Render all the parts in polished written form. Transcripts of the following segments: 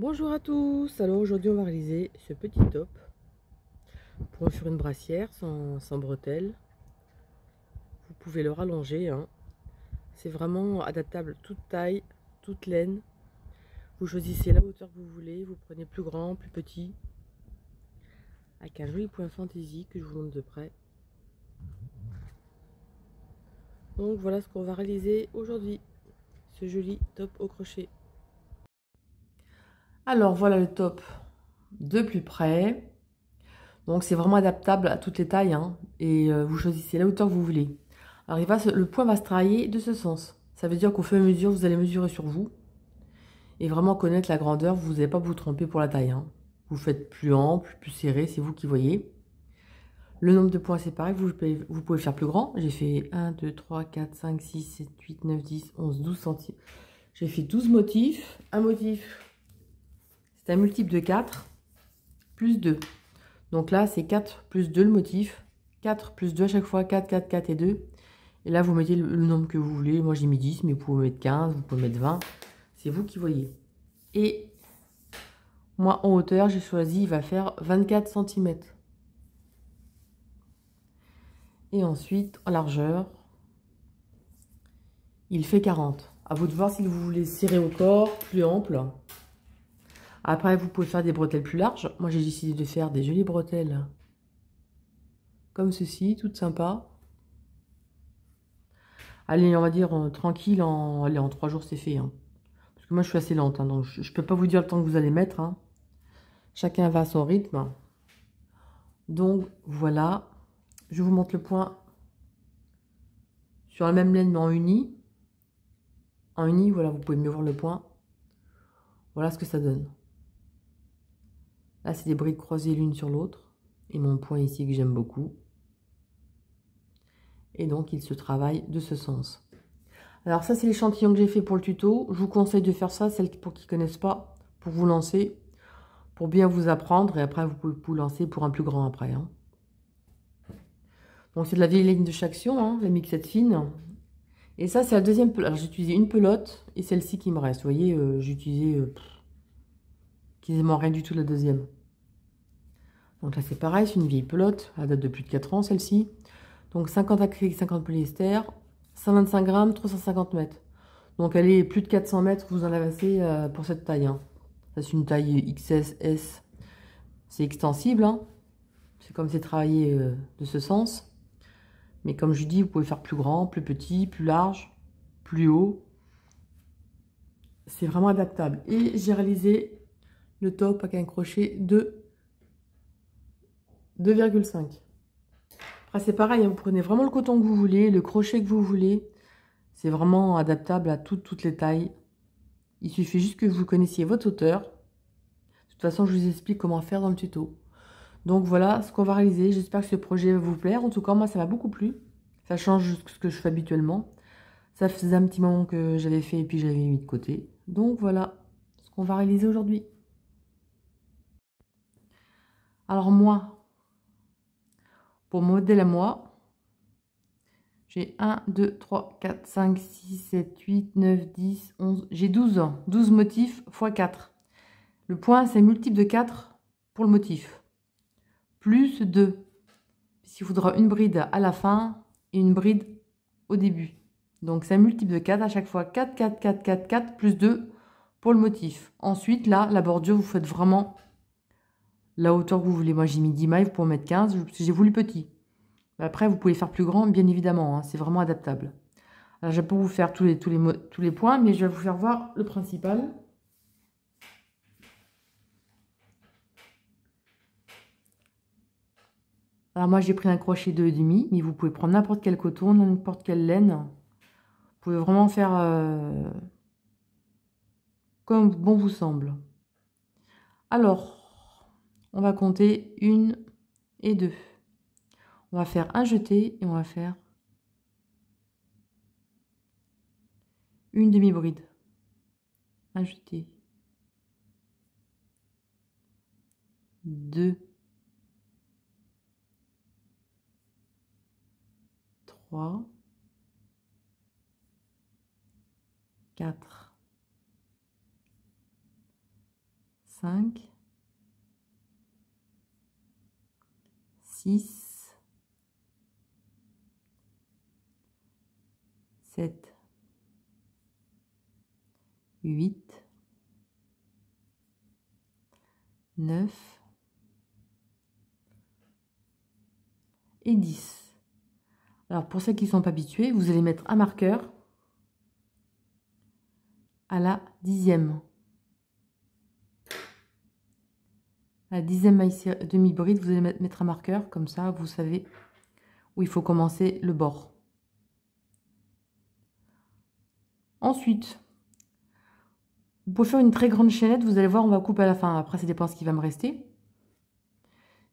Bonjour à tous, alors aujourd'hui on va réaliser ce petit top pour faire une brassière sans bretelles. Vous pouvez le rallonger, hein. C'est vraiment adaptable toute taille, toute laine. Vous choisissez la hauteur que vous voulez, vous prenez plus grand, plus petit, avec un joli point fantaisie que je vous montre de près. Donc voilà ce qu'on va réaliser aujourd'hui, ce joli top au crochet. Alors voilà le top de plus près. Donc c'est vraiment adaptable à toutes les tailles, hein, et vous choisissez la hauteur que vous voulez. Alors le point va se travailler de ce sens. Ça veut dire qu'au fur et à mesure, vous allez mesurer sur vous et vraiment connaître la grandeur. Vous n'allez pas vous tromper pour la taille, hein. Vous faites plus ample, plus serré, c'est vous qui voyez. Le nombre de points c'est pareil, vous pouvez faire plus grand. J'ai fait 1, 2, 3, 4, 5, 6, 7, 8, 9, 10, 11, 12 centimes. J'ai fait 12 motifs. Un motif, c'est un multiple de 4 plus 2. Donc là, c'est 4 plus 2 le motif. 4 plus 2 à chaque fois, 4, 4, 4 et 2. Et là, vous mettez le nombre que vous voulez. Moi, j'ai mis 10, mais vous pouvez mettre 15, vous pouvez mettre 20. C'est vous qui voyez. Et moi, en hauteur, j'ai choisi, il va faire 24 cm. Et ensuite, en largeur, il fait 40. À vous de voir si vous voulez serrer au corps, plus ample. Après, vous pouvez faire des bretelles plus larges. Moi, j'ai décidé de faire des jolies bretelles comme ceci, toutes sympas. Allez, on va dire tranquille, allez, en 3 jours, c'est fait, hein. Parce que moi, je suis assez lente, hein, donc je ne peux pas vous dire le temps que vous allez mettre, hein. Chacun va à son rythme. Donc, voilà. Je vous montre le point sur la même laine, mais en uni. En uni, voilà, vous pouvez mieux voir le point. Voilà ce que ça donne. Là, c'est des brides croisées l'une sur l'autre. Et mon point ici que j'aime beaucoup. Et donc, il se travaille de ce sens. Alors ça, c'est l'échantillon que j'ai fait pour le tuto. Je vous conseille de faire ça, celles pour qui ne connaissent pas, pour vous lancer, pour bien vous apprendre. Et après, vous pouvez vous lancer pour un plus grand après, hein. Donc, c'est de la vieille ligne de Chaction, hein, la mixette fine. Et ça, c'est la deuxième pelote. Alors, j'ai utilisé une pelote et celle-ci qui me reste. Vous voyez, j'ai utilisé quasiment rien du tout la deuxième. Donc là, c'est pareil, c'est une vieille pelote. Elle date de plus de 4 ans, celle-ci. Donc, 50 acrylique, 50 polyester, 125 grammes, 350 mètres. Donc, elle est plus de 400 mètres, vous en avez assez pour cette taille, hein. Ça, c'est une taille XS, S. C'est extensible, hein. C'est comme c'est travaillé de ce sens. Mais comme je dis, vous pouvez faire plus grand, plus petit, plus large, plus haut. C'est vraiment adaptable. Et j'ai réalisé le top avec un crochet de 2,5. Après, c'est pareil, hein, vous prenez vraiment le coton que vous voulez, le crochet que vous voulez. C'est vraiment adaptable à toutes les tailles. Il suffit juste que vous connaissiez votre hauteur. De toute façon, je vous explique comment faire dans le tuto. Donc voilà ce qu'on va réaliser. J'espère que ce projet va vous plaire. En tout cas, moi, ça m'a beaucoup plu. Ça change ce que je fais habituellement. Ça faisait un petit moment que j'avais fait et puis je l'avais mis de côté. Donc voilà ce qu'on va réaliser aujourd'hui. Alors moi, pour mon modèle à moi, j'ai 1, 2, 3, 4, 5, 6, 7, 8, 9, 10, 11. J'ai 12 motifs x 4. Le point, c'est multiple de 4 pour le motif. Plus 2. Puisqu'il faudra une bride à la fin et une bride au début. Donc, c'est un multiple de 4 à chaque fois. 4, 4, 4, 4, 4, plus 2 pour le motif. Ensuite, là, la bordure, vous faites vraiment la hauteur que vous voulez. Moi, j'ai mis 10 mailles pour mettre 15, parce que j'ai voulu petit. Après, vous pouvez faire plus grand, bien évidemment, hein, c'est vraiment adaptable. Alors, je vais pas vous faire tous les points, mais je vais vous faire voir le principal. Alors, moi, j'ai pris un crochet de 2,5, mais vous pouvez prendre n'importe quel coton, n'importe quelle laine. Vous pouvez vraiment faire comme bon vous semble. Alors, on va compter 1 et 2. On va faire un jeté et on va faire une demi-bride. Un jeté. 2, 3, 4, 5, 6, 7, 8, 9 et 10. Alors pour ceux qui ne sont pas habitués, vous allez mettre un marqueur à la 10e. À la 10e maille demi-bride, vous allez mettre un marqueur, comme ça vous savez où il faut commencer le bord. Ensuite, vous pouvez faire une très grande chaînette, vous allez voir, on va couper à la fin. Après, ça dépend ce qui va me rester.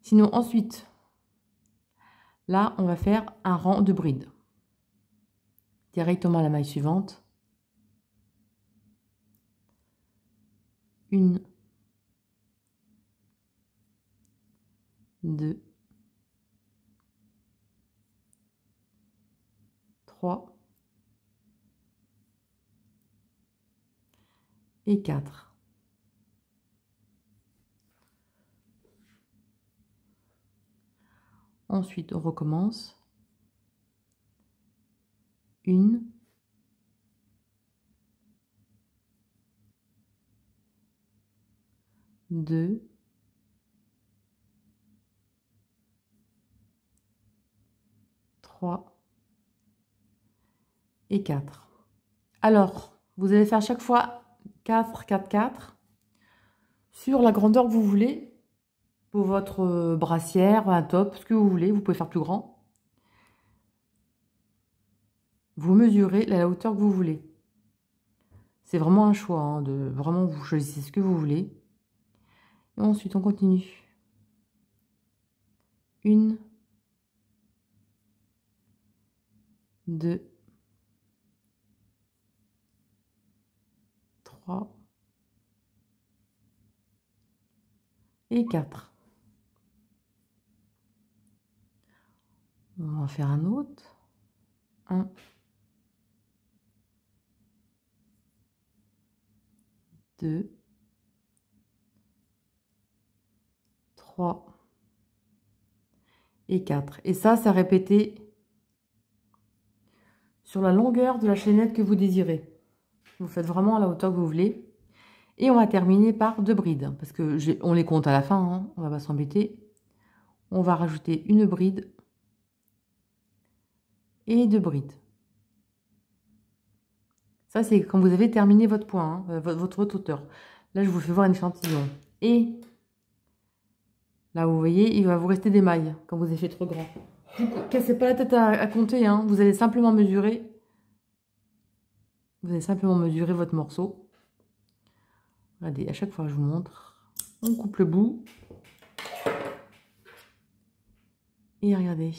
Sinon, ensuite, là, on va faire un rang de bride. Directement à la maille suivante. 1, 2, 3 et 4. Ensuite, on recommence. 1, 2, 3 et 4. Alors, vous allez faire chaque fois 4, 4, 4 sur la grandeur que vous voulez pour votre brassière, un top, ce que vous voulez. Vous pouvez faire plus grand. Vous mesurez la hauteur que vous voulez. C'est vraiment un choix, hein, vraiment vous choisissez ce que vous voulez. Et ensuite, on continue. 1, 2, 3 et 4. On va en faire un autre. 1, 2, 3 et 4. Et ça, c'est répété sur la longueur de la chaînette que vous désirez. Vous faites vraiment à la hauteur que vous voulez. Et on va terminer par 2 brides. Parce que on les compte à la fin, hein, on va pas s'embêter. On va rajouter une bride et 2 brides. Ça, c'est quand vous avez terminé votre point, hein, votre hauteur. Là, je vous fais voir un échantillon. Et là, vous voyez, il va vous rester des mailles quand vous avez fait trop grand. Ne cassez pas la tête à compter, hein. Vous allez simplement mesurer. Vous allez simplement mesurer votre morceau. Regardez, à chaque fois, je vous montre. On coupe le bout. Et regardez.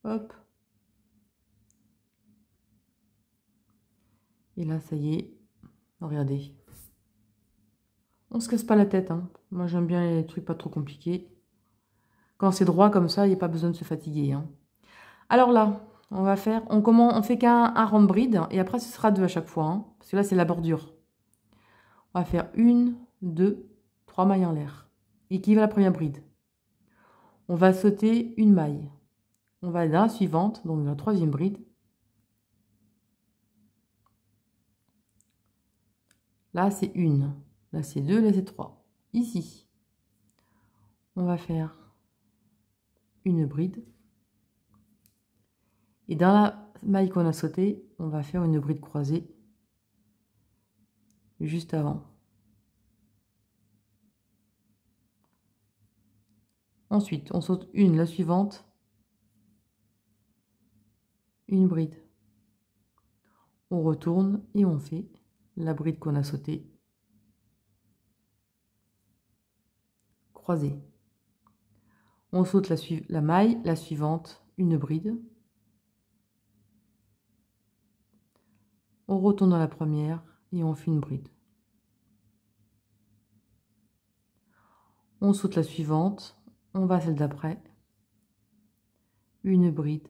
Hop. Et là, ça y est. Regardez. On se casse pas la tête, hein. Moi, j'aime bien les trucs pas trop compliqués. Quand c'est droit comme ça, il n'y a pas besoin de se fatiguer, hein. Alors là, on fait qu'un rang de bride. Et après, ce sera 2 à chaque fois, hein, parce que là, c'est la bordure. On va faire 1, 2, 3 mailles en l'air. Et qui va la première bride? On va sauter une maille. On va dans la suivante, donc la 3e bride. Là, c'est 1. Là, c'est 2. Là, c'est 3. Ici, on va faire une bride. Et dans la maille qu'on a sautée, on va faire une bride croisée juste avant. Ensuite, on saute une, la suivante, une bride. On retourne et on fait la bride qu'on a sautée, croisée. On saute la maille, la suivante, une bride. On retourne dans la première et on fait une bride. On saute la suivante, on va à celle d'après, une bride.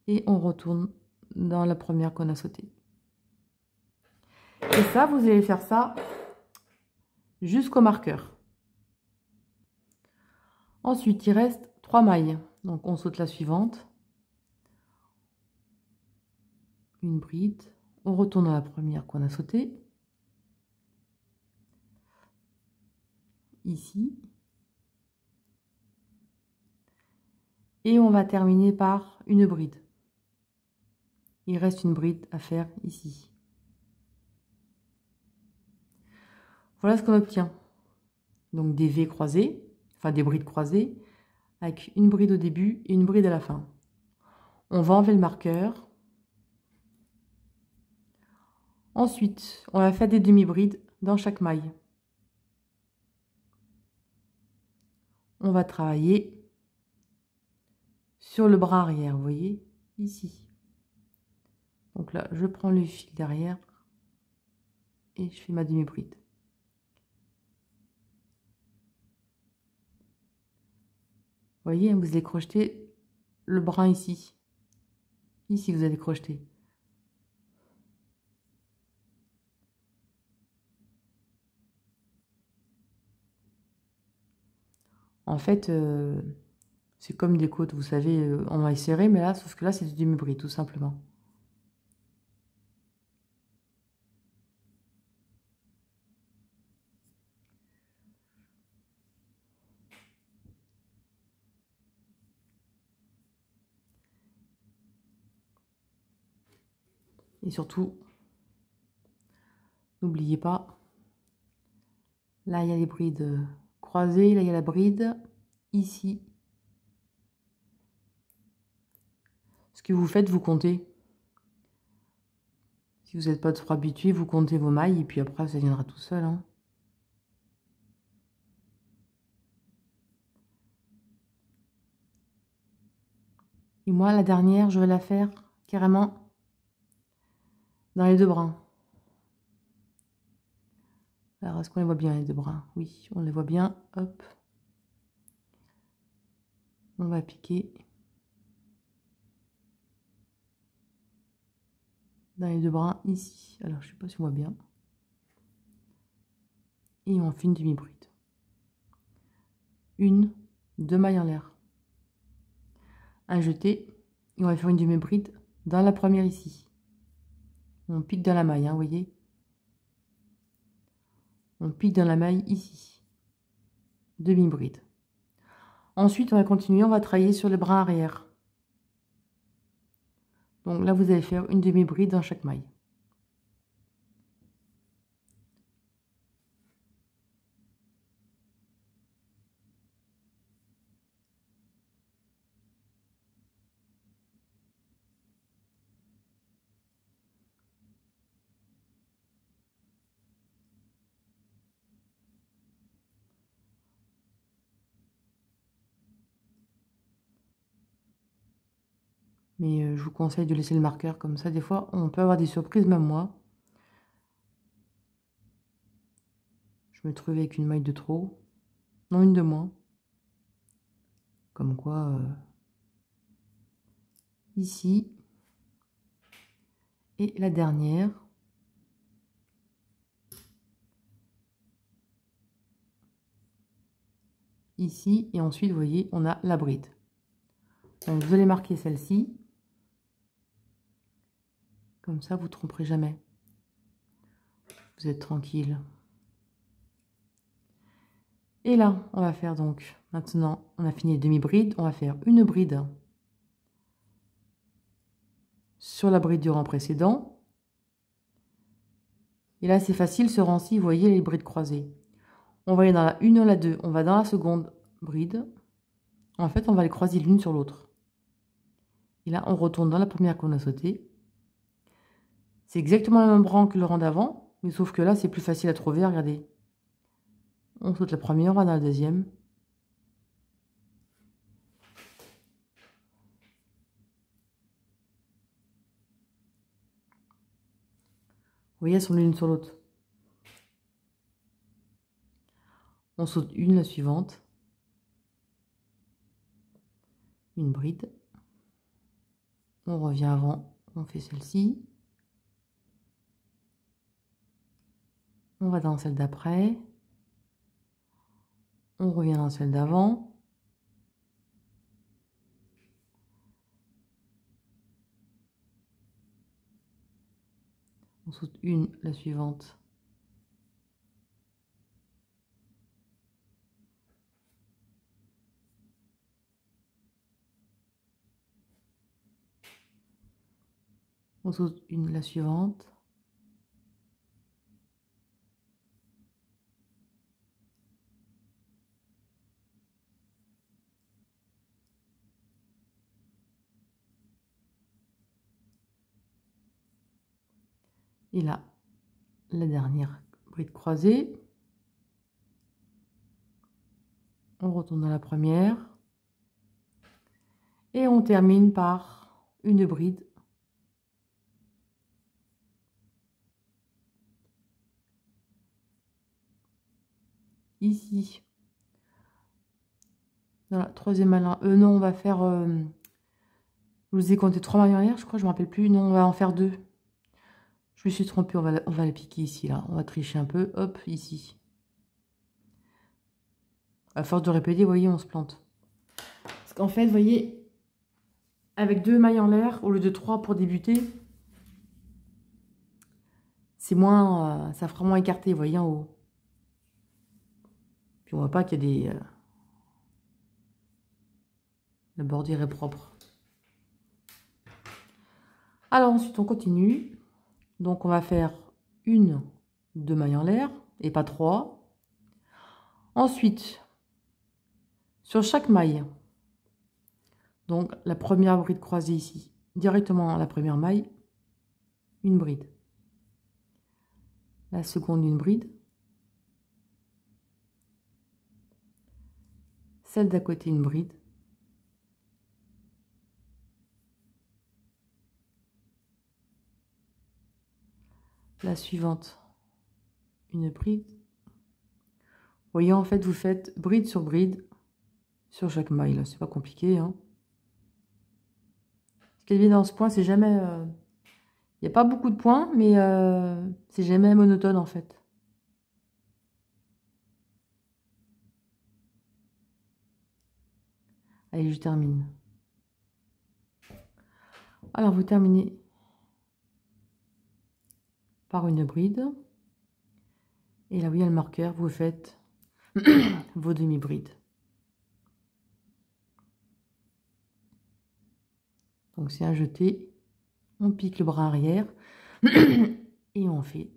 Et on retourne dans la première qu'on a sautée. Et ça, vous allez faire ça jusqu'au marqueur. Ensuite, il reste 3 mailles. Donc, on saute la suivante. Une bride. On retourne à la première qu'on a sautée. Ici. Et on va terminer par une bride. Il reste une bride à faire ici. Voilà ce qu'on obtient. Donc des V croisés, enfin des brides croisées, avec une bride au début et une bride à la fin. On va enlever le marqueur. Ensuite, on va faire des demi-brides dans chaque maille. On va travailler sur le bras arrière, vous voyez, ici. Donc là, je prends le fil derrière et je fais ma demi-bride. Vous voyez, vous allez crocheter le brin ici. Ici, vous allez crocheter. En fait, c'est comme des côtes, vous savez, on va serrer, mais là, sauf que là, c'est du demi-bride, tout simplement. Et surtout, n'oubliez pas, là, il y a les brides croisées, là, il y a la bride, ici. Ce que vous faites, vous comptez. Si vous n'êtes pas trop habitué, vous comptez vos mailles, et puis après, ça viendra tout seul, hein. Et moi, la dernière, je vais la faire carrément dans les deux brins. Alors, est-ce qu'on les voit bien, les deux brins? Oui, on les voit bien. Hop. On va piquer dans les deux brins ici. Alors, je ne sais pas si on voit bien. Et on fait une demi-bride. Une, deux mailles en l'air. Un jeté. Et on va faire une demi-bride dans la première ici. On pique dans la maille, hein, vous voyez. On pique dans la maille ici. Demi-bride. Ensuite, on va continuer, on va travailler sur le brin arrière. Donc là, vous allez faire une demi-bride dans chaque maille. Mais je vous conseille de laisser le marqueur comme ça. Des fois, on peut avoir des surprises, même moi. Je me trouvais avec une maille de trop. Non, une de moins. Comme quoi, ici. Et la dernière. Ici. Et ensuite, vous voyez, on a la bride. Donc, vous allez marquer celle-ci. Comme ça, vous ne tromperez jamais. Vous êtes tranquille. Et là, on va faire donc, maintenant, on a fini les demi-brides. On va faire une bride sur la bride du rang précédent. Et là, c'est facile, ce rang-ci, vous voyez les brides croisées. On va aller dans la 1 ou la 2. On va dans la seconde bride. En fait, on va les croiser l'une sur l'autre. Et là, on retourne dans la première qu'on a sautée. C'est exactement le même rang que le rang d'avant, mais sauf que là, c'est plus facile à trouver. Regardez. On saute la première, on va dans la deuxième. Vous voyez, elles sont l'une sur l'autre. On saute une, la suivante. Une bride. On revient avant, on fait celle-ci. On va dans celle d'après. On revient dans celle d'avant. On saute une, la suivante. On saute une, la suivante. Et là, la dernière bride croisée. On retourne dans la première. Et on termine par une bride. Ici. Dans la troisième maille. Non, on va faire... je vous ai compté 3 mailles en arrière, je crois, je ne me rappelle plus. Non, on va en faire 2. Je me suis trompée, on va la piquer ici, là. On va tricher un peu. Hop, ici. À force de répéter, vous voyez, on se plante. Parce qu'en fait, vous voyez, avec 2 mailles en l'air, au lieu de 3 pour débuter, c'est moins, ça fera moins écarté, vous voyez, en haut. Puis on voit pas qu'il y a des... la bordure est propre. Alors ensuite, on continue. Donc, on va faire 1, 2 mailles en l'air, et pas 3. Ensuite, sur chaque maille, donc la première bride croisée ici, directement la première maille, une bride. La seconde, une bride. Celle d'à côté, une bride. La suivante, une bride. Vous voyez, en fait, vous faites bride sur chaque maille. Là, c'est pas compliqué, hein. Ce qui est bien dans ce point, c'est jamais... il n'y a pas beaucoup de points, mais c'est jamais monotone, en fait. Allez, je termine. Alors, vous terminez par une bride. Et là où il y a le marqueur, vous faites vos demi-brides. Donc, c'est un jeté. On pique le bras arrière. Et on fait...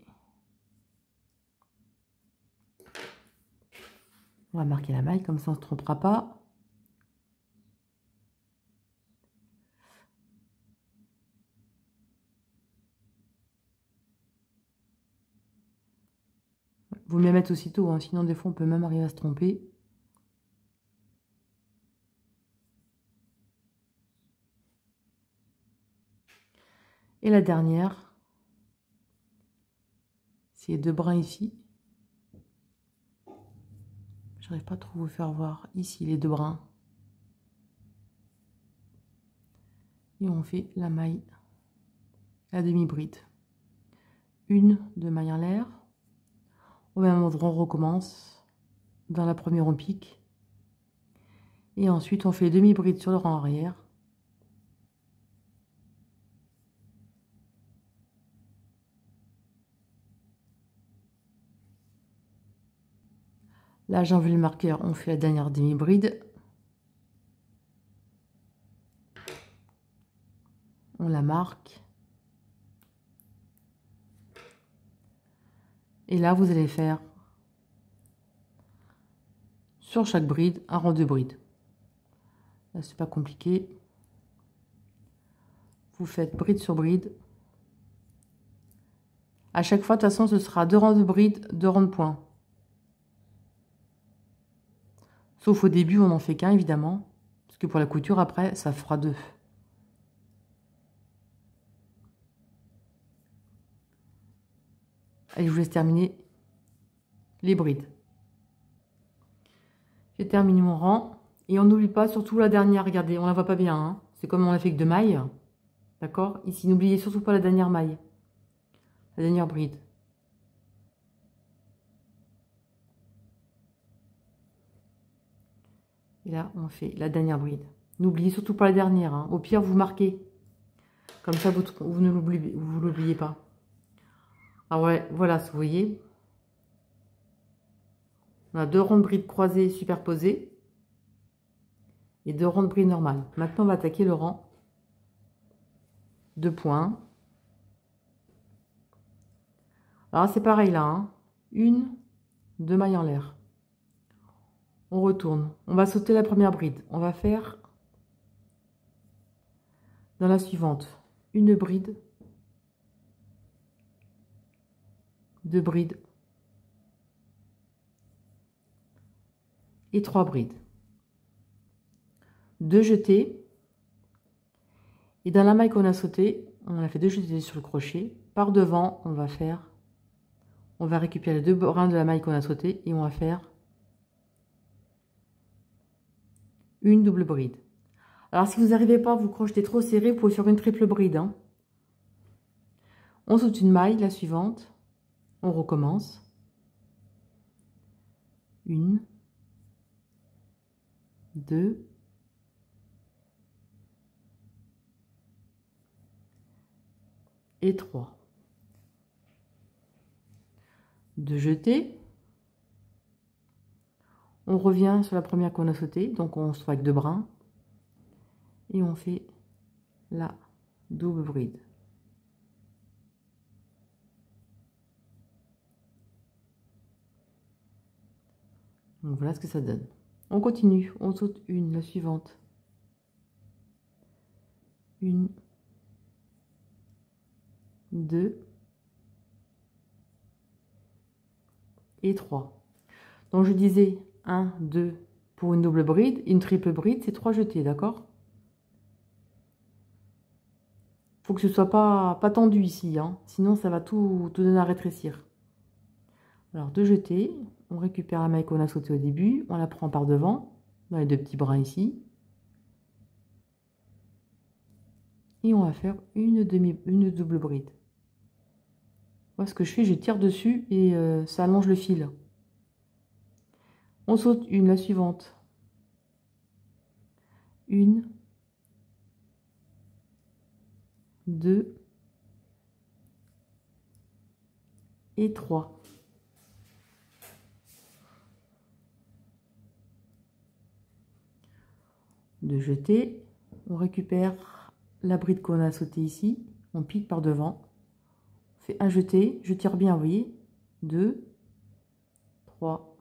On va marquer la maille, comme ça on ne se trompera pas. Vous me les mettez aussitôt, hein, sinon des fois on peut même arriver à se tromper. Et la dernière, c'est les 2 brins ici. J'arrive pas trop à vous faire voir ici les 2 brins. Et on fait la maille, la demi-bride. 1, 2 mailles en l'air. Au même endroit, on recommence. Dans la première, on pique. Et ensuite, on fait demi-bride sur le rang arrière. Là, j'enlève le marqueur, on fait la dernière demi-bride. On la marque. Et là, vous allez faire sur chaque bride un rang de bride. Là, c'est pas compliqué. Vous faites bride sur bride. À chaque fois, de toute façon, ce sera 2 rangs de bride, 2 rangs de points. Sauf au début, on n'en fait qu'un, évidemment. Parce que pour la couture, après, ça fera 2. Allez, je vous laisse terminer les brides. J'ai terminé mon rang. Et on n'oublie pas, surtout la dernière, regardez, on la voit pas bien. Hein. C'est comme on a fait que 2 mailles. D'accord? Ici, n'oubliez surtout pas la dernière maille. La dernière bride. là, on fait la dernière bride. N'oubliez surtout pas la dernière, hein. Au pire, vous marquez. Comme ça, vous ne l'oubliez pas. Ah ouais, voilà, vous voyez. On a 2 rangs de brides croisées superposées. Et 2 rangs de brides normales. Maintenant, on va attaquer le rang de points. Alors, c'est pareil là, hein. 1, 2 mailles en l'air. On retourne. On va sauter la première bride. On va faire dans la suivante une bride, 2 brides et 3 brides. 2 jetés. Et dans la maille qu'on a sautée, on a fait 2 jetés sur le crochet. Par devant, on va récupérer les 2 brins de la maille qu'on a sautée et on va faire une double bride. Alors, si vous n'arrivez pas à vous crocheter trop serré, vous pouvez faire une triple bride, hein. On saute une maille, la suivante. On recommence. 1, 2, et 3. 2 jetés. On revient sur la première qu'on a sautée, donc on se fait avec 2 brins. Et on fait la double bride. Donc voilà ce que ça donne. On continue, on saute une, la suivante. 1, 2 et 3. Donc je disais 1, 2 pour une double bride, une triple bride, c'est 3 jetés, d'accord? Faut que ce soit pas tendu ici, hein, sinon ça va tout donner à rétrécir. Alors 2 jetés, on récupère la maille qu'on a sautée au début, on la prend par devant, dans les 2 petits brins ici. Et on va faire une double bride. Moi, ce que je fais, je tire dessus et ça allonge le fil. On saute une, la suivante. 1, 2 et 3. De jeter, on récupère la bride qu'on a sautée ici, on pique par devant, on fait un jeté, je tire bien, vous voyez, 2, 3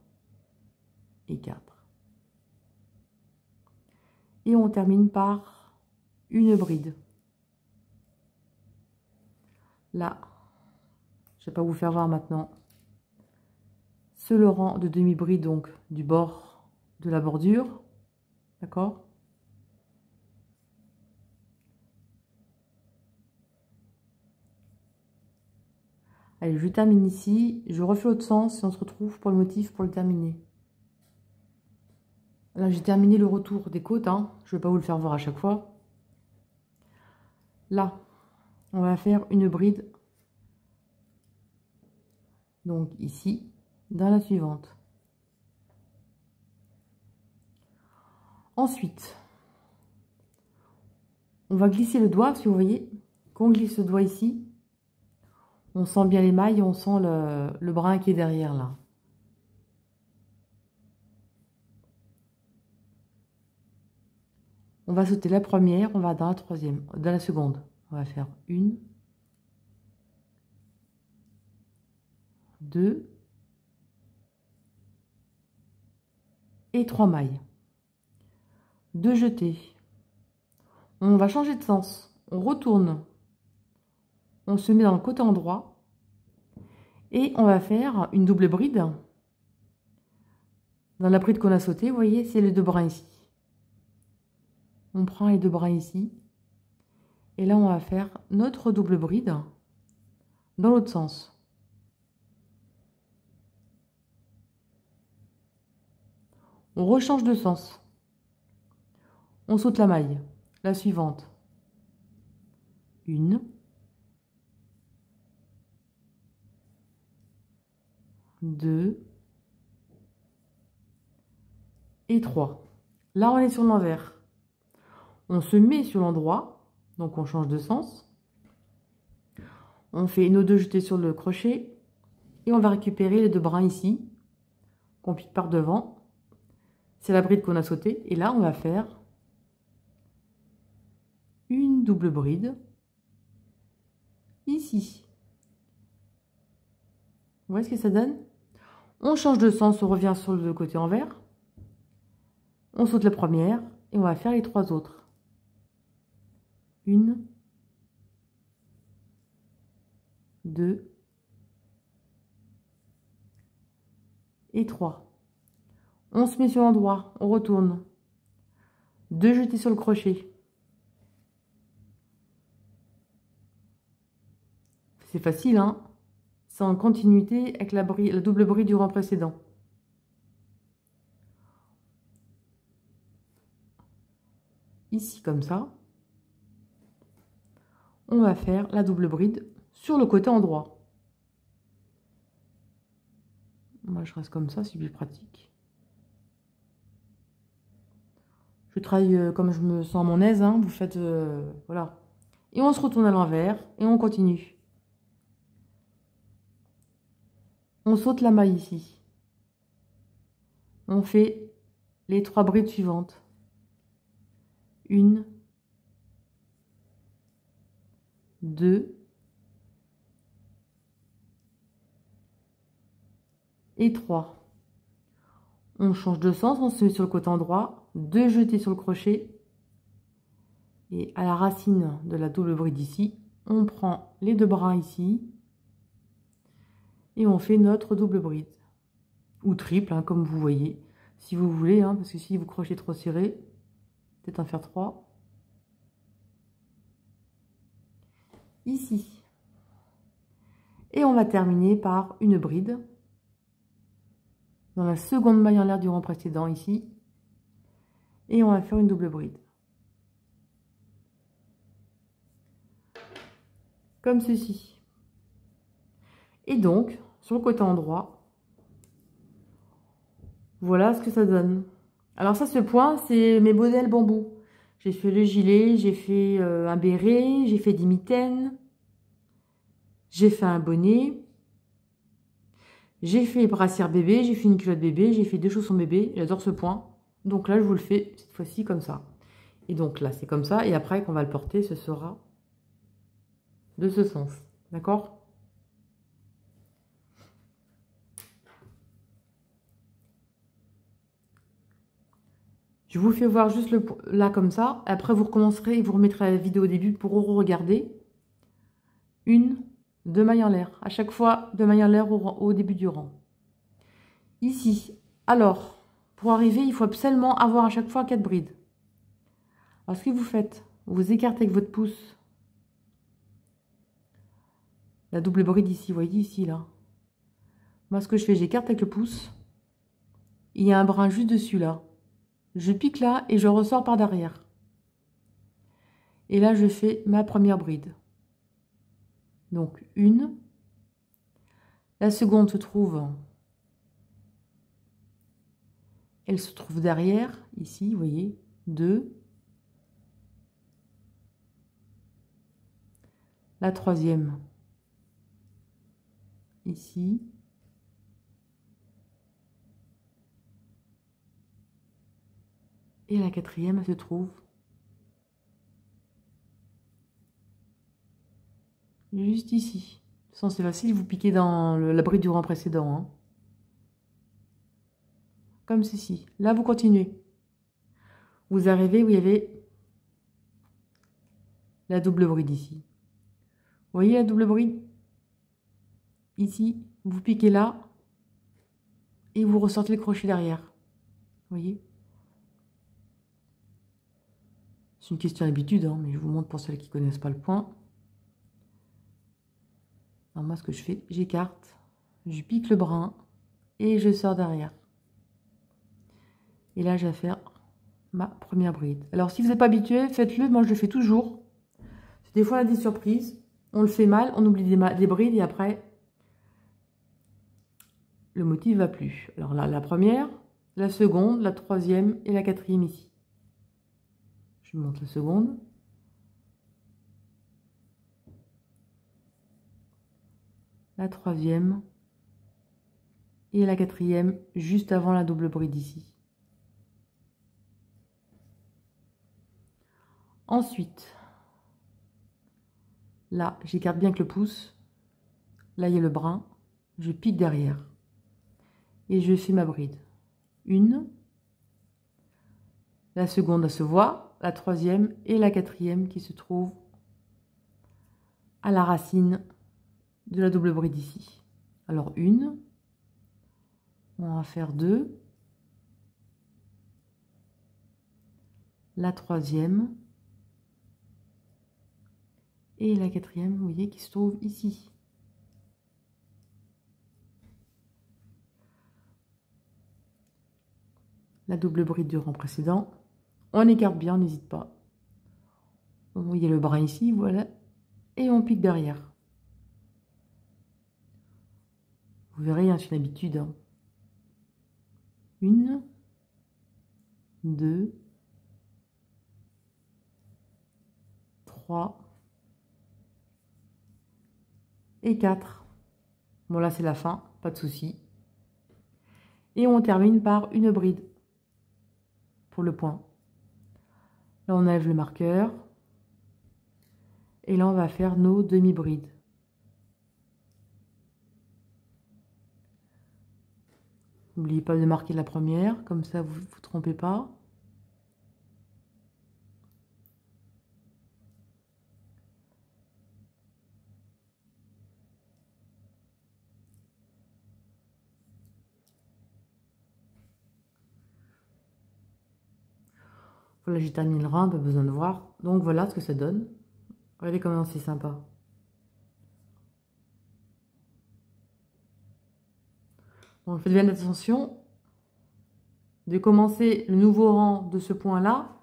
et 4. Et on termine par une bride. Là, je ne vais pas vous faire voir maintenant, c'est le rang de demi-bride, donc du bord de la bordure, d'accord? Allez, je termine ici, je refais l'autre sens et on se retrouve pour le motif pour le terminer. Là, j'ai terminé le retour des côtes, hein. Je ne vais pas vous le faire voir à chaque fois. Là, on va faire une bride, donc ici, dans la suivante. Ensuite, on va glisser le doigt, si vous voyez, quand on glisse le doigt ici, on sent bien les mailles, on sent le brin qui est derrière là. On va sauter la première, on va dans la troisième, dans la seconde. On va faire 1, 2 et 3 mailles. 2 jetés. On va changer de sens. On retourne. On se met dans le côté endroit. Et on va faire une double bride. Dans la bride qu'on a sautée, vous voyez, c'est les 2 brins ici. On prend les 2 brins ici. Et là, on va faire notre double bride dans l'autre sens. On rechange de sens. On saute la maille. La suivante. 1, 2 et 3. Là, on est sur l'envers. On se met sur l'endroit, donc on change de sens. On fait nos 2 jetés sur le crochet et on va récupérer les 2 brins ici, qu'on pique par devant. C'est la bride qu'on a sautée. Et là, on va faire une double bride ici. Vous voyez ce que ça donne? On change de sens, on revient sur le côté envers. On saute la première et on va faire les 3 autres. 1, 2 et 3. On se met sur l'endroit, on retourne. 2 jetés sur le crochet. C'est facile, hein? C'est en continuité avec la double bride du rang précédent. Ici, comme ça, on va faire la double bride sur le côté endroit. Moi, je reste comme ça, c'est plus pratique. Je travaille comme je me sens à mon aise, hein. Vous faites... voilà. Et on se retourne à l'envers et on continue. On saute la maille ici. On fait les 3 brides suivantes. 1, 2 et 3. On change de sens, on se met sur le côté endroit, 2 jetés sur le crochet et à la racine de la double bride ici, on prend les 2 brins ici et on fait notre double bride ou triple, hein, comme vous voyez, si vous voulez, hein, parce que si vous crochetez trop serré, peut-être en faire 3. Ici. Et on va terminer par une bride dans la seconde maille en l'air du rang précédent ici. Et on va faire une double bride. Comme ceci. Et donc, sur le côté endroit, voilà ce que ça donne. Alors ça, ce point, c'est mes modèles bambou. J'ai fait le gilet, j'ai fait un béret, j'ai fait des mitaines, j'ai fait un bonnet, j'ai fait brassière bébé, j'ai fait une culotte bébé, j'ai fait 2 chaussons bébé. J'adore ce point. Donc là, je vous le fais cette fois-ci comme ça. Et donc là, c'est comme ça. Et après, qu'on va le porter, ce sera de ce sens. D'accord? Je vous fais voir juste là comme ça. Après, vous recommencerez et vous remettrez la vidéo au début pour regarder. 1, 2 mailles en l'air. À chaque fois, 2 mailles en l'air au début du rang. Ici. Alors, pour arriver, il faut absolument avoir à chaque fois 4 brides. Alors, ce que vous faites, vous écartez avec votre pouce la double bride ici. Vous voyez ici, là. Moi, ce que je fais, j'écarte avec le pouce. Il y a un brin juste dessus, là. Je pique là et je ressors par derrière. Et là, je fais ma première bride. Donc, 1. La seconde se trouve... Elle se trouve derrière, ici, vous voyez. 2. La troisième, ici. Et la quatrième, elle se trouve juste ici. De toute façon, c'est facile, vous piquez dans la bride du rang précédent. Hein. Comme ceci. Là, vous continuez. Vous arrivez où il y avait la double bride ici. Vous voyez la double bride? Ici, vous piquez là et vous ressortez le crochet derrière. Vous voyez? C'est une question d'habitude, hein, mais je vous montre pour celles qui ne connaissent pas le point. Alors moi, ce que je fais, j'écarte, je pique le brin et je sors derrière. Et là, je vais faire ma première bride. Alors, si vous n'êtes pas habitué, faites-le. Moi, je le fais toujours. Des fois, on a des surprises. On le fait mal, on oublie des brides et après, le motif ne va plus. Alors là, la première, la seconde, la troisième et la quatrième ici. Je monte la seconde. La troisième et la quatrième juste avant la double bride ici. Ensuite, là, j'écarte bien que le pouce. Là, il y a le brin. Je pique derrière. Et je fais ma bride. Une. La seconde, elle se voit. La troisième et la quatrième qui se trouvent à la racine de la double bride ici. Alors, une. On va faire deux. La troisième. Et la quatrième, vous voyez, qui se trouve ici. La double bride du rang précédent. On écarte bien, n'hésite pas. Vous voyez le brin ici, voilà. Et on pique derrière. Vous verrez, hein, c'est une habitude. Hein. Une, deux, trois et quatre. Bon, là, c'est la fin, pas de souci. Et on termine par une bride pour le point. Là, on enlève le marqueur. Et là, on va faire nos demi-brides. N'oubliez pas de marquer la première, comme ça, vous ne vous trompez pas. Voilà, j'ai terminé le rang, pas besoin de voir. Donc, voilà ce que ça donne. Regardez comment c'est sympa. Donc, faites bien attention de commencer le nouveau rang de ce point-là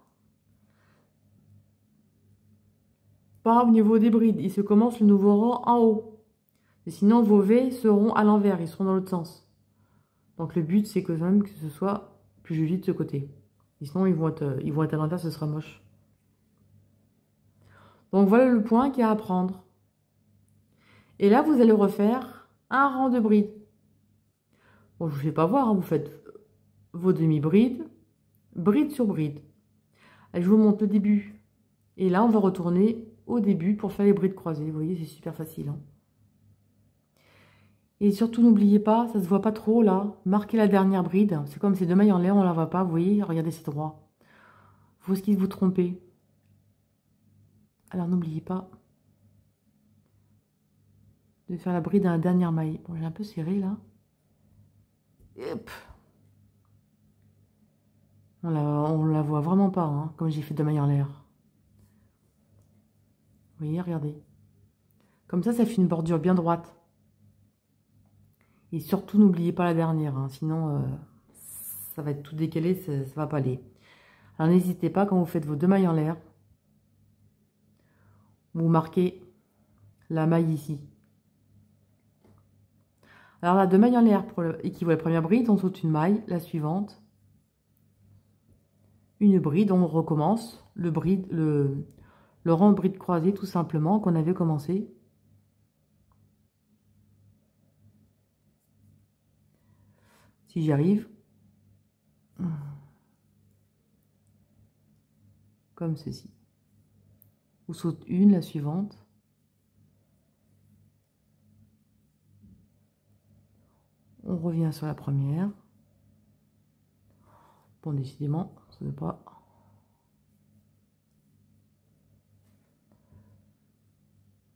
pas au niveau des brides. Il se commence le nouveau rang en haut. Et sinon, vos V seront à l'envers, ils seront dans l'autre sens. Donc, le but, c'est que même que ce soit plus joli de ce côté. Et sinon, ils vont être à l'envers, ce sera moche. Donc, voilà le point qu'il y a à prendre. Et là, vous allez refaire un rang de brides. Bon, je ne vous fais pas voir, hein, vous faites vos demi-brides, bride sur bride. Allez, je vous montre le début. Et là, on va retourner au début pour faire les brides croisées. Vous voyez, c'est super facile. Hein. Et surtout, n'oubliez pas, ça ne se voit pas trop là, marquez la dernière bride. C'est comme ces deux mailles en l'air, on ne la voit pas. Vous voyez, regardez, c'est droit. Vous risquez de vous tromper. Alors, n'oubliez pas de faire la bride à la dernière maille. Bon, j'ai un peu serré là. Hop. On la voit vraiment pas, hein, comme j'ai fait deux mailles en l'air. Vous voyez, regardez. Comme ça fait une bordure bien droite. Et surtout, n'oubliez pas la dernière, hein, sinon ça va être tout décalé, ça ne va pas aller. Alors, n'hésitez pas, quand vous faites vos deux mailles en l'air, vous marquez la maille ici. Alors là, deux mailles en l'air équivaut à la première bride, on saute une maille, la suivante, une bride, on recommence le rang de bride croisée tout simplement qu'on avait commencé. Si j'y arrive, comme ceci. Vous sautez une, la suivante. On revient sur la première. Bon, décidément, ça ne veut pas.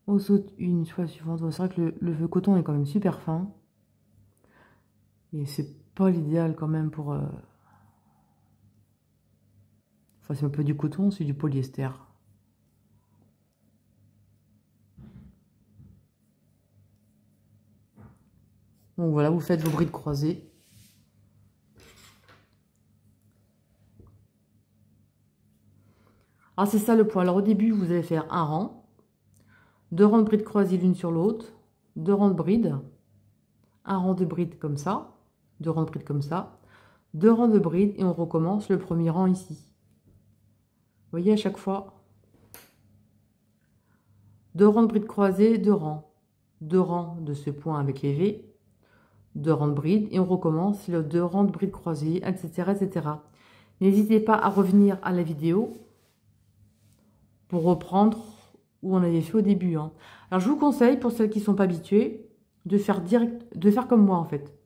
On saute une fois suivante. C'est vrai que le coton est quand même super fin. Et c'est pas l'idéal quand même pour... Enfin, c'est un peu du coton, c'est du polyester. Donc voilà, vous faites vos brides croisées. Ah, c'est ça le point. Alors au début, vous allez faire un rang, deux rangs de brides croisées l'une sur l'autre, deux rangs de brides, un rang de brides comme ça, deux rangs de brides comme ça, 2 rangs de bride et on recommence le premier rang ici. Vous voyez à chaque fois 2 rangs de bride croisés, 2 rangs. 2 rangs de ce point avec les V, 2 rangs de bride et on recommence le 2 rangs de bride croisés, etc. etc. N'hésitez pas à revenir à la vidéo pour reprendre où on avait fait au début. Hein. Alors je vous conseille, pour celles qui ne sont pas habituées, de faire comme moi en fait.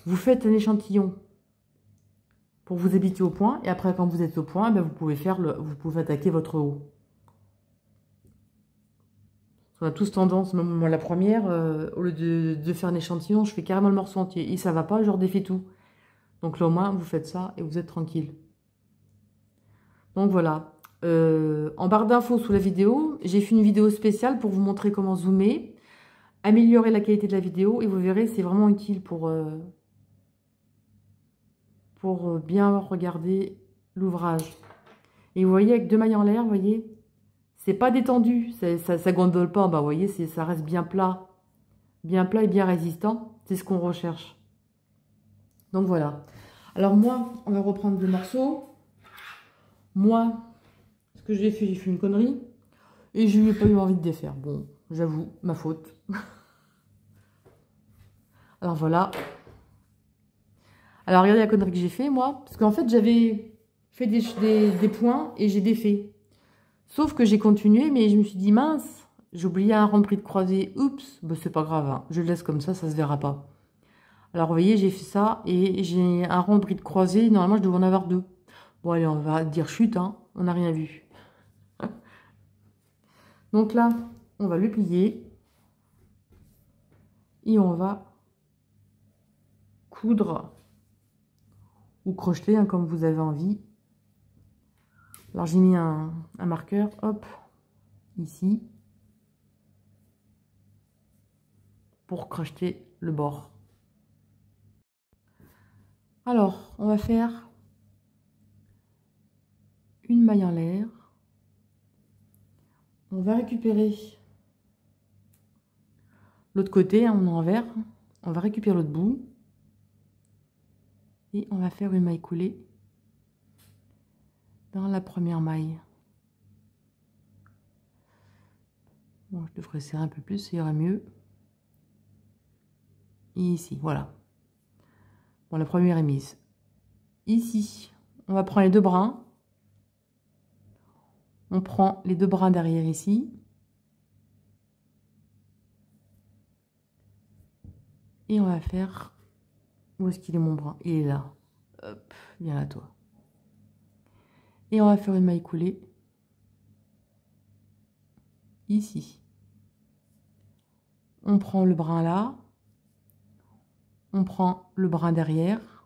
Vous faites un échantillon pour vous habituer au point et après quand vous êtes au point, ben, vous pouvez attaquer votre haut. On a tous tendance, même moi la première, au lieu de faire un échantillon, je fais carrément le morceau entier. Et ça va pas, je redéfais tout. Donc là au moins, vous faites ça et vous êtes tranquille. Donc voilà. En barre d'infos sous la vidéo, j'ai fait une vidéo spéciale pour vous montrer comment zoomer, améliorer la qualité de la vidéo et vous verrez, c'est vraiment utile pour bien regarder l'ouvrage. Et vous voyez, avec 2 mailles en l'air, vous voyez, c'est pas détendu, ça gondole pas, bah, vous voyez, ça reste bien plat et bien résistant. C'est ce qu'on recherche. Donc voilà. Alors moi, on va reprendre le morceau. Moi, ce que j'ai fait une connerie. Et je n'ai pas eu envie de défaire. Bon, j'avoue, ma faute. Alors voilà. Alors regardez la connerie que j'ai fait, moi. Parce qu'en fait, j'avais fait des points et j'ai défait. Sauf que j'ai continué, mais je me suis dit, mince, j'ai oublié un rang de bride croisé. Oups, bah, c'est pas grave, hein. Je le laisse comme ça se verra pas. Alors, vous voyez, j'ai fait ça et j'ai un rang de bride croisé. Normalement, je devais en avoir 2. Bon, allez, on va dire chute, hein. On n'a rien vu. Donc là, on va le plier. Et on va coudre ou crocheter, hein, comme vous avez envie. Alors, j'ai mis un marqueur, hop, ici. Pour crocheter le bord. Alors, on va faire une maille en l'air. On va récupérer l'autre côté, hein, on est envers. On va récupérer l'autre bout. Et on va faire une maille coulée dans la première maille. Bon, je devrais serrer un peu plus, ça ira mieux. Et ici, voilà. Bon, la première est mise. Ici, on va prendre les 2 brins. On prend les 2 brins derrière ici. Et on va faire... Où est-ce qu'il est mon brin? Il est là. Hop, viens là toi. Et on va faire une maille coulée. Ici. On prend le brin là. On prend le brin derrière.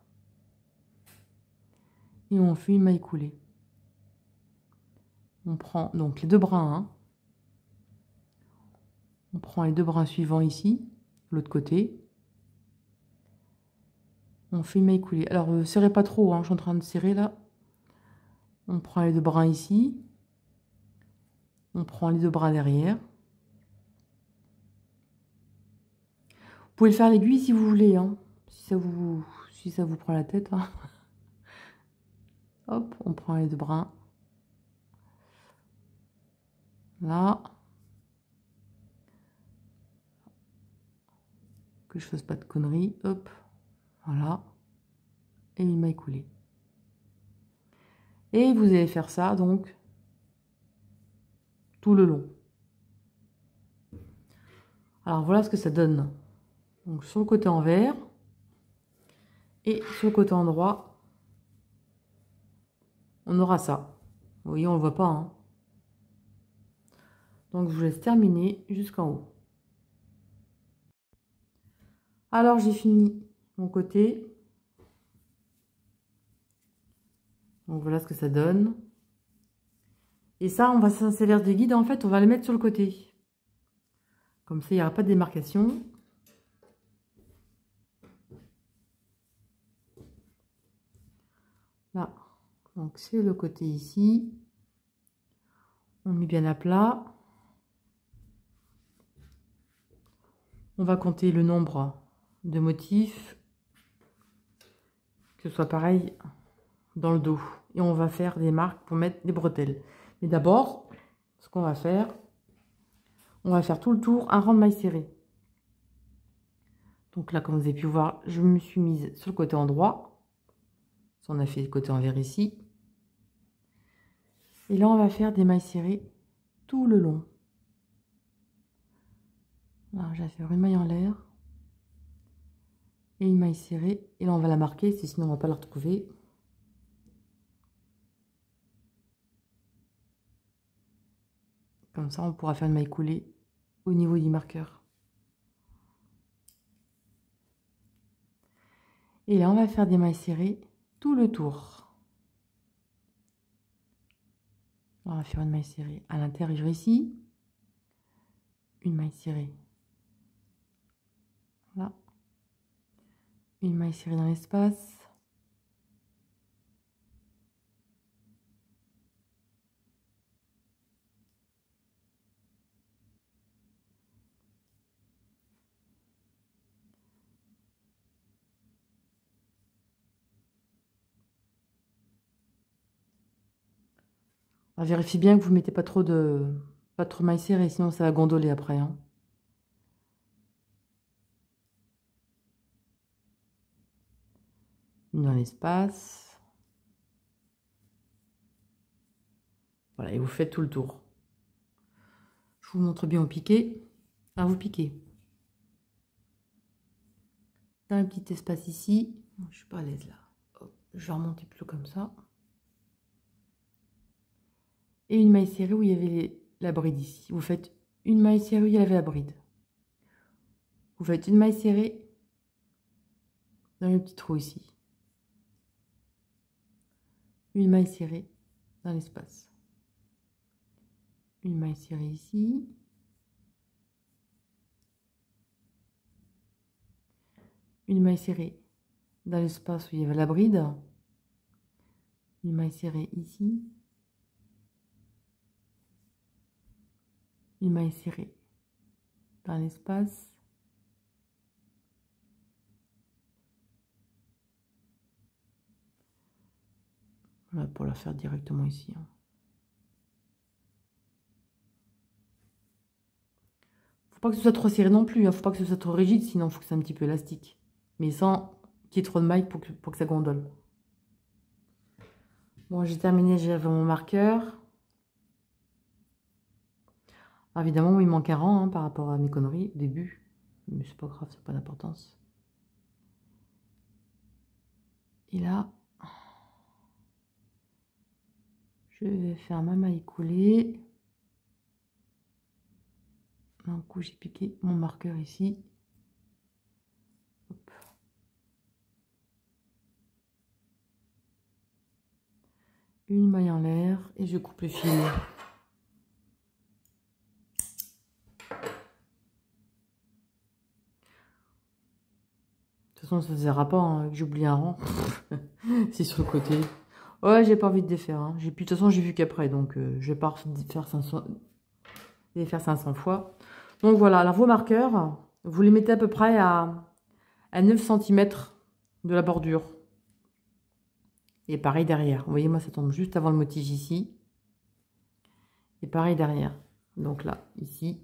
Et on fait une maille coulée. On prend donc les 2 brins. Hein. On prend les 2 brins suivants ici. L'autre côté. On fait une maille coulée. Alors, serrez pas trop, hein, je suis en train de serrer là. On prend les 2 brins ici. On prend les 2 brins derrière. Vous pouvez le faire à l'aiguille si vous voulez, hein, si ça vous prend la tête. Hein. Hop, on prend les 2 brins. Là. Que je fasse pas de conneries. Hop, voilà. Et une maille coulée. Et vous allez faire ça, donc, tout le long. Alors, voilà ce que ça donne. Donc, sur le côté envers et sur le côté endroit, on aura ça. Vous voyez, on ne le voit pas. Hein. Donc, je vous laisse terminer jusqu'en haut. Alors, j'ai fini mon côté. Donc, voilà ce que ça donne. Et ça, on va s'en servir de guide. En fait, on va le mettre sur le côté. Comme ça, il n'y aura pas de démarcation. Là. Donc, c'est le côté ici. On met bien à plat. On va compter le nombre de motifs que ce soit pareil dans le dos. Et on va faire des marques pour mettre les bretelles. Mais d'abord, ce qu'on va faire, on va faire tout le tour un rang de mailles serrées. Donc là, comme vous avez pu voir, je me suis mise sur le côté endroit. On a fait le côté envers ici. Et là, on va faire des mailles serrées tout le long. Alors, je vais faire une maille en l'air et une maille serrée. Et là, on va la marquer, sinon on ne va pas la retrouver. Comme ça, on pourra faire une maille coulée au niveau du marqueur. Et là, on va faire des mailles serrées tout le tour. On va faire une maille serrée à l'intérieur ici. Une maille serrée là. Une maille serrée dans l'espace. Vérifiez bien que vous ne mettez pas trop de mailles serrées, sinon ça va gondoler après. Hein. Une dans l'espace. Voilà, et vous faites tout le tour. Je vous montre bien au piqué. À vous piquer. Dans un petit espace ici. Je suis pas à l'aise là. Hop, je vais remonter plus comme ça. Et une maille serrée où il y avait la bride ici. Vous faites une maille serrée où il y avait la bride. Vous faites une maille serrée dans le petit trou ici. Une maille serrée dans l'espace. Une maille serrée ici. Une maille serrée dans l'espace où il y avait la bride. Une maille serrée ici. Une maille serrée dans l'espace. Voilà, pour la faire directement ici. Hein. Faut pas que ce soit trop serré non plus. Hein. Faut pas que ce soit trop rigide, sinon il faut que c'est un petit peu élastique. Mais sans qu'il y ait trop de mailles pour que ça gondole. Bon, j'ai terminé, j'avais mon marqueur. Alors, évidemment, il manque un rang hein, par rapport à mes conneries au début. Mais c'est pas grave, c'est pas d'importance. Et là, je vais faire ma maille coulée. Un coup, j'ai piqué mon marqueur ici. Hop. Une maille en l'air et je coupe le fil. De toute façon, ça ne se verra pas hein, que j'oublie un rang. C'est sur le côté. Ouais, j'ai pas envie de défaire. Hein. De toute façon, j'ai vu qu'après, donc je vais pas faire 500 fois. Donc voilà, alors vos marqueurs, vous les mettez à peu près à 9 cm de la bordure. Et pareil derrière. Vous voyez, moi, ça tombe juste avant le motif ici. Et pareil derrière. Donc là, ici.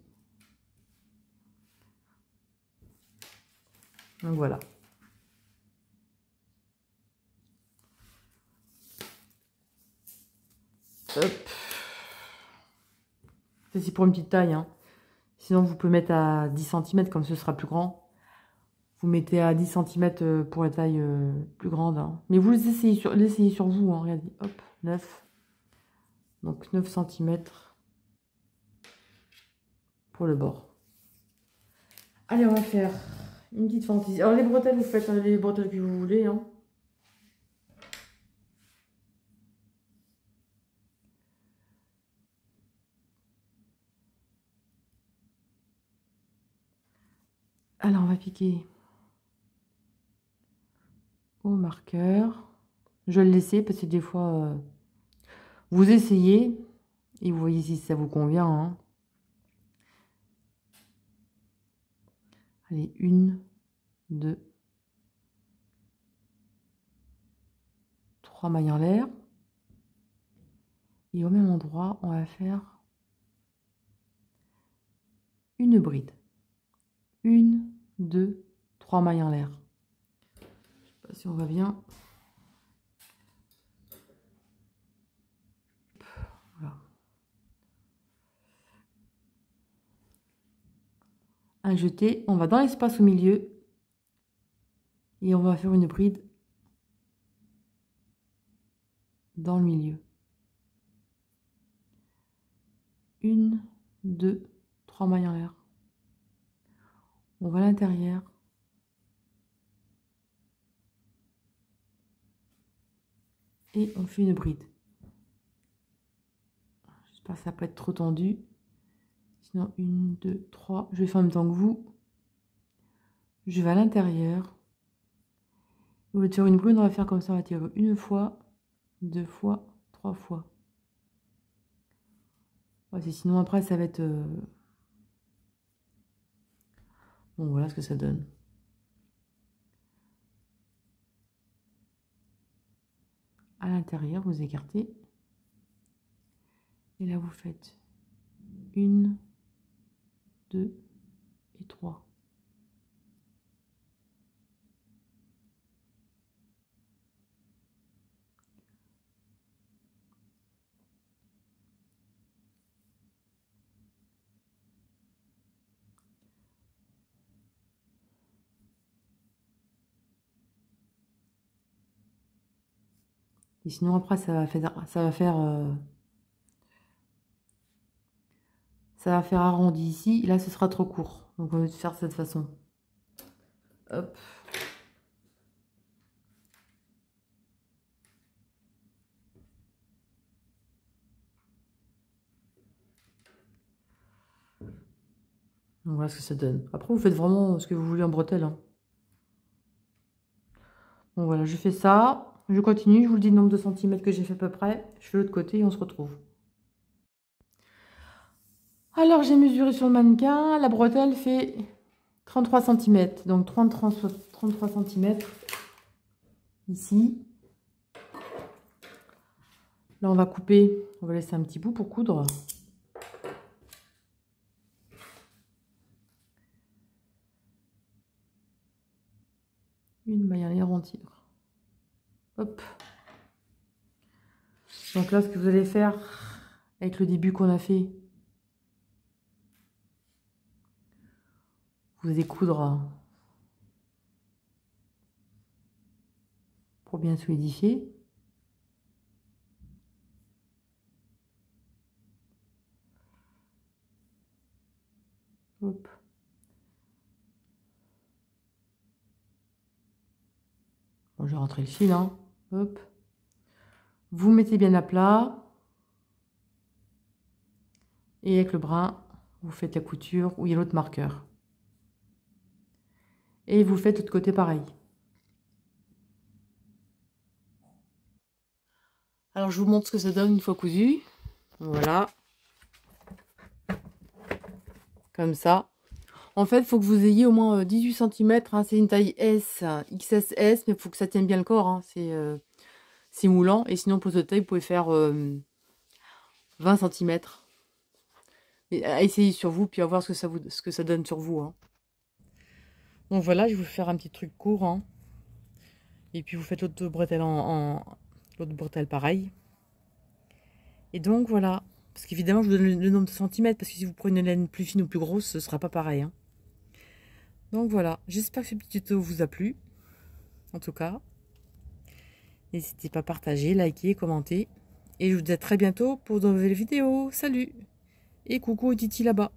Donc voilà. Hop. C'est pour une petite taille. Hein. Sinon, vous pouvez mettre à 10 cm comme ce sera plus grand. Vous mettez à 10 cm pour la taille plus grande. Hein. Mais vous l'essayez sur vous. Hein. Regardez. Hop, 9. Donc 9 cm pour le bord. Allez, on va faire une petite fantaisie. Alors les bretelles, vous faites les bretelles que vous voulez. Hein. Alors, on va piquer au marqueur. Je vais le laisser parce que des fois, vous essayez et vous voyez si ça vous convient. Hein. Allez, 1, 2. 3 mailles en l'air. Et au même endroit, on va faire une bride. 1, 2, 3 mailles en l'air. Je sais pas si on va bien. Voilà. Un jeté, on va dans l'espace au milieu et on va faire une bride dans le milieu. 1, 2, 3 mailles en l'air. On va à l'intérieur. Et on fait une bride. J'espère que ça va pas être trop tendu. Sinon, 1, 2, 3. Je vais faire en même temps que vous. Je vais à l'intérieur. Au lieu de faire une bride, on va faire comme ça. On va tirer une fois, 2 fois, 3 fois. Ouais, sinon, après, ça va être... Bon, voilà ce que ça donne. À l'intérieur, vous écartez. Et là, vous faites 1, 2 et 3. Et sinon, après, ça va faire arrondi ici. Et là, ce sera trop court. Donc, on va faire de cette façon. Hop. Donc, voilà ce que ça donne. Après, vous faites vraiment ce que vous voulez en bretelle. Hein. Donc, voilà, je fais ça. Je continue. Je vous le dis le nombre de centimètres que j'ai fait à peu près. Je fais l'autre côté et on se retrouve. Alors, j'ai mesuré sur le mannequin. La bretelle fait 33 cm. Donc, 33 cm ici. Là, on va couper. On va laisser un petit bout pour coudre. Une maille en l'air, on tire. Hop. Donc là, ce que vous allez faire avec le début qu'on a fait, vous allez coudre pour bien solidifier. Hop. Bon, je vais rentrer le fil, hein. Hop. Vous mettez bien à plat. Et avec le brin, vous faites la couture où il y a l'autre marqueur. Et vous faites de l'autre côté pareil. Alors, je vous montre ce que ça donne une fois cousu. Voilà. Comme ça. En fait, il faut que vous ayez au moins 18 cm. Hein. C'est une taille S, XSS, mais il faut que ça tienne bien le corps. Hein. C'est moulant. Et sinon, pour cette taille, vous pouvez faire 20 cm. Mais essayez sur vous, puis à voir ce que ça donne sur vous. Hein. Donc voilà, je vais vous faire un petit truc court. Hein. Et puis vous faites l'autre bretelle l'autre bretelle pareil. Et donc voilà. Parce qu'évidemment, je vous donne le nombre de centimètres. Parce que si vous prenez une laine plus fine ou plus grosse, ce ne sera pas pareil. Hein. Donc voilà. J'espère que ce petit tuto vous a plu. En tout cas. N'hésitez pas à partager, liker, commenter. Et je vous dis à très bientôt pour de nouvelles vidéos. Salut! Et coucou au Titi là-bas.